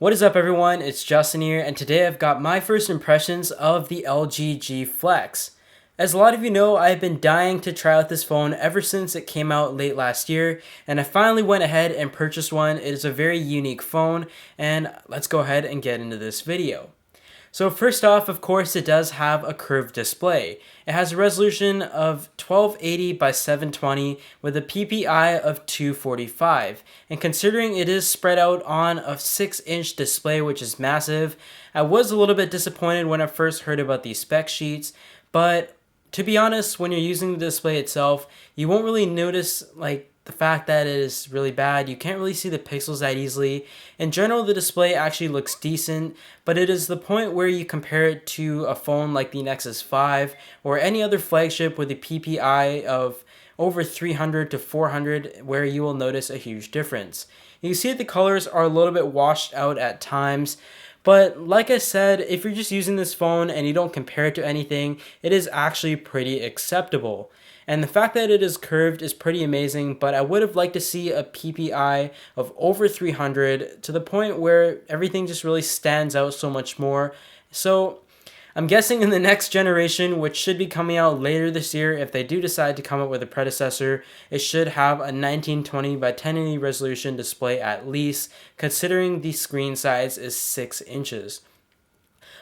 What is up, everyone? It's Justin here, and today I've got my first impressions of the LG G Flex. As a lot of you know, I've been dying to try out this phone ever since it came out late last year, and I finally went ahead and purchased one. It is a very unique phone, and let's go ahead and get into this video. So first off, of course, it does have a curved display. It has a resolution of 1280 by 720 with a PPI of 245. And considering it is spread out on a 6-inch display, which is massive, I was a little bit disappointed when I first heard about these spec sheets, but to be honest, when you're using the display itself, you won't really notice the fact that it is really bad. You can't really see the pixels that easily. In general, the display actually looks decent, but it is the point where you compare it to a phone like the Nexus 5 or any other flagship with a PPI of over 300 to 400 where you will notice a huge difference. You can see that the colors are a little bit washed out at times, but like I said, if you're just using this phone and you don't compare it to anything, it is actually pretty acceptable. And the fact that it is curved is pretty amazing, but I would have liked to see a PPI of over 300 to the point where everything just really stands out so much more. So I'm guessing in the next generation, which should be coming out later this year, if they do decide to come up with a predecessor, it should have a 1920 by 1080 resolution display at least, considering the screen size is 6 inches.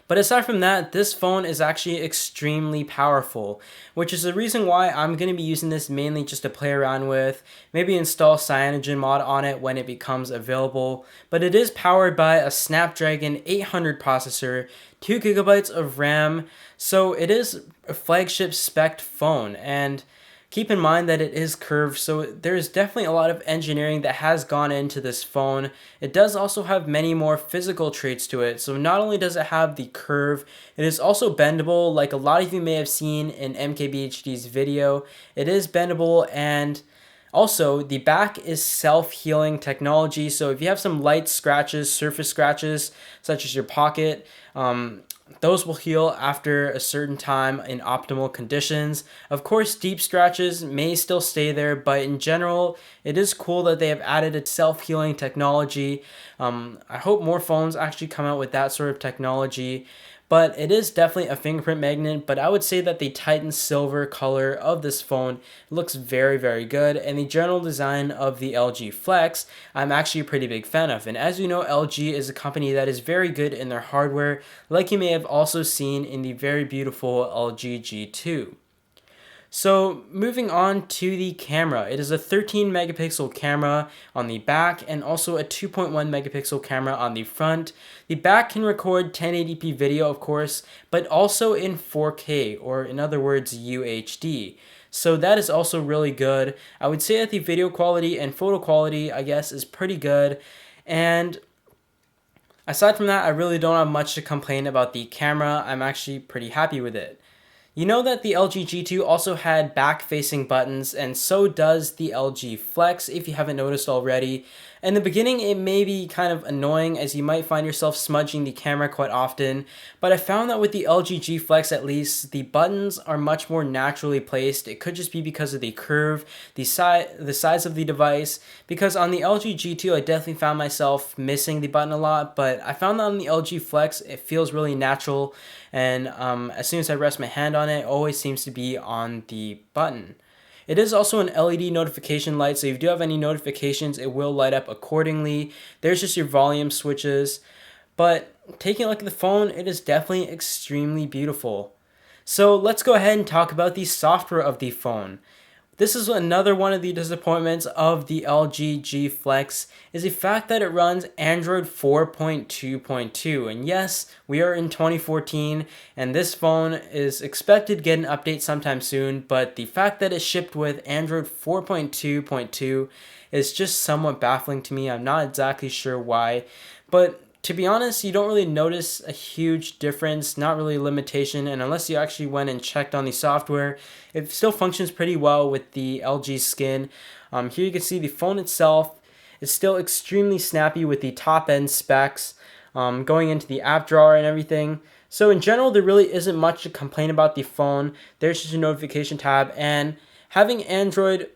But aside from that, this phone is actually extremely powerful, which is the reason why I'm going to be using this mainly just to play around with, maybe install CyanogenMod on it when it becomes available. But it is powered by a Snapdragon 800 processor, 2 gigabytes of RAM, so it is a flagship spec phone. And keep in mind that it is curved, so there's definitely a lot of engineering that has gone into this phone. It does also have many more physical traits to it, so not only does it have the curve, it is also bendable, like a lot of you may have seen in MKBHD's video. It is bendable, and also the back is self-healing technology, so if you have some light scratches, surface scratches, such as your pocket, those will heal after a certain time in optimal conditions. Of course, deep scratches may still stay there, but in general, it is cool that they have added a self-healing technology. I hope more phones actually come out with that sort of technology. But it is definitely a fingerprint magnet, but I would say that the Titan silver color of this phone looks very, very good, and the general design of the LG Flex, I'm actually a pretty big fan of. And as you know, LG is a company that is very good in their hardware, like you may have also seen in the very beautiful LG G2. So moving on to the camera, it is a 13 megapixel camera on the back and also a 2.1 megapixel camera on the front. The back can record 1080p video, of course, but also in 4K, or in other words, UHD. So that is also really good. I would say that the video quality and photo quality, I guess, is pretty good. And aside from that, I really don't have much to complain about the camera. I'm actually pretty happy with it. You know that the LG G2 also had back-facing buttons, and so does the LG Flex, if you haven't noticed already. In the beginning, it may be kind of annoying, as you might find yourself smudging the camera quite often, but I found that with the LG G Flex at least, the buttons are much more naturally placed. It could just be because of the curve, the size of the device, because on the LG G2, I definitely found myself missing the button a lot, but I found that on the LG Flex, it feels really natural, and as soon as I rest my hand on it always seems to be on the button. It is also an LED notification light, so if you do have any notifications, it will light up accordingly. There's just your volume switches. But taking a look at the phone, it is definitely extremely beautiful. So let's go ahead and talk about the software of the phone. This is another one of the disappointments of the LG G Flex, is the fact that it runs Android 4.2.2. And yes, we are in 2014, and this phone is expected to get an update sometime soon, but the fact that it shipped with Android 4.2.2 is just somewhat baffling to me. I'm not exactly sure why, but to be honest, you don't really notice a huge difference, not really a limitation, and unless you actually went and checked on the software, it still functions pretty well with the LG skin. Here you can see the phone itself is still extremely snappy with the top-end specs, going into the app drawer and everything. So in general, there really isn't much to complain about the phone. There's just a notification tab, and having Android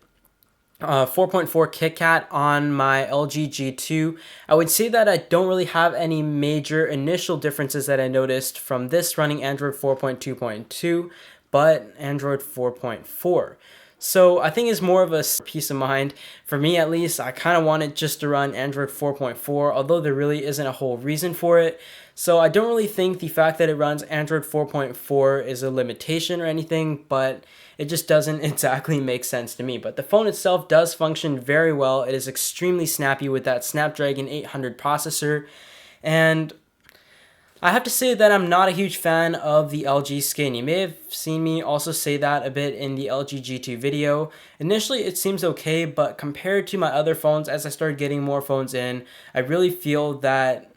4.4 KitKat on my LG G2. I would say that I don't really have any major initial differences that I noticed from this running Android 4.2.2, but Android 4.4. So I think it's more of a peace of mind. For me at least, I kind of want it just to run Android 4.4, although there really isn't a whole reason for it. So I don't really think the fact that it runs Android 4.4 is a limitation or anything, but it just doesn't exactly make sense to me. But the phone itself does function very well. It is extremely snappy with that Snapdragon 800 processor. And I have to say that I'm not a huge fan of the LG skin. You may have seen me also say that a bit in the LG G2 video. Initially it seems okay, but compared to my other phones, as I started getting more phones in, I really feel that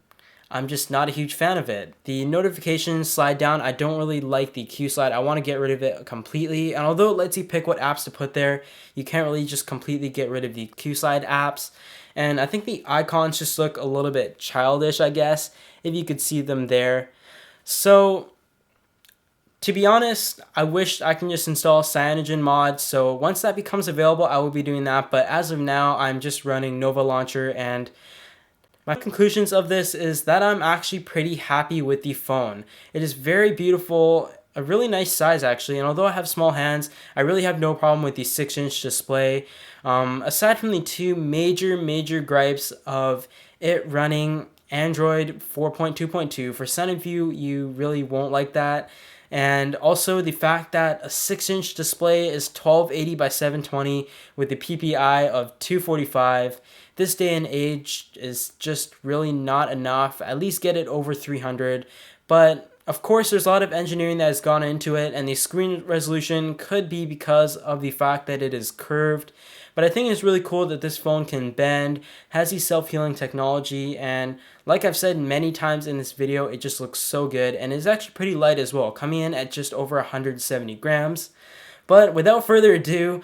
I'm just not a huge fan of it. The notifications slide down. I don't really like the Q slide. I want to get rid of it completely. And although it lets you pick what apps to put there, you can't really just completely get rid of the Q slide apps. And I think the icons just look a little bit childish, I guess, if you could see them there. So to be honest, I wish I can just install CyanogenMod. So once that becomes available, I will be doing that. But as of now, I'm just running Nova Launcher, and my conclusions of this is that I'm actually pretty happy with the phone. It is very beautiful, a really nice size actually, and although I have small hands, I really have no problem with the 6-inch display. Aside from the two major gripes of it running Android 4.2.2, for some of you, you really won't like that. And also the fact that a 6-inch display is 1280 by 720 with the PPI of 245. This day and age is just really not enough. At least get it over 300. But of course, there's a lot of engineering that has gone into it, and the screen resolution could be because of the fact that it is curved. But I think it's really cool that this phone can bend, has the self-healing technology, and like I've said many times in this video, it just looks so good, and it's actually pretty light as well, coming in at just over 170 grams. But without further ado,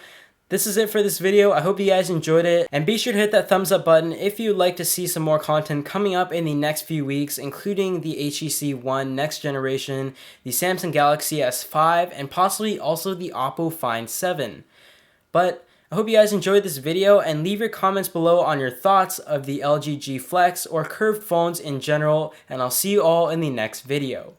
this is it for this video. I hope you guys enjoyed it, and be sure to hit that thumbs up button if you'd like to see some more content coming up in the next few weeks, including the HTC One next generation, the Samsung Galaxy S5, and possibly also the Oppo Find 7. But I hope you guys enjoyed this video, and leave your comments below on your thoughts of the LG G Flex or curved phones in general, and I'll see you all in the next video.